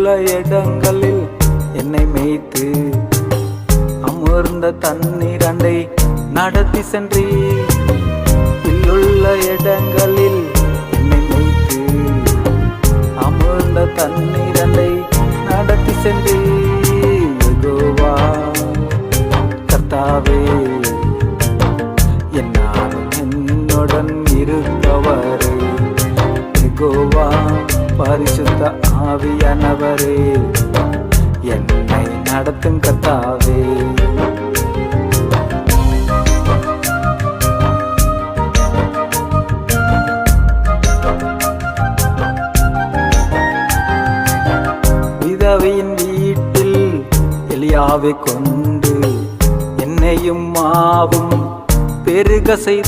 புல்லுள்ள இடங்களில் என்னை மேய்த்து அமர்ந்த தண்ணீரண்டை நடத்தி சென்றீர். புல்லுள்ள இடங்களில் என்னை மேய்த்து அமர்ந்த தண்ணீரண்டை நடத்தி சென்றீர். யெகோவா கர்த்தாவே, என்னாலும் என்னுடன் இருப்பவரே. யெகோவா பரிசுத்த ஆவியானவரே, என்னை நடத்தும் கர்த்தாவே. விதவையின் வீட்டில் எலியாவை கொண்டு என்னையும் மாவும் பெருக செய்து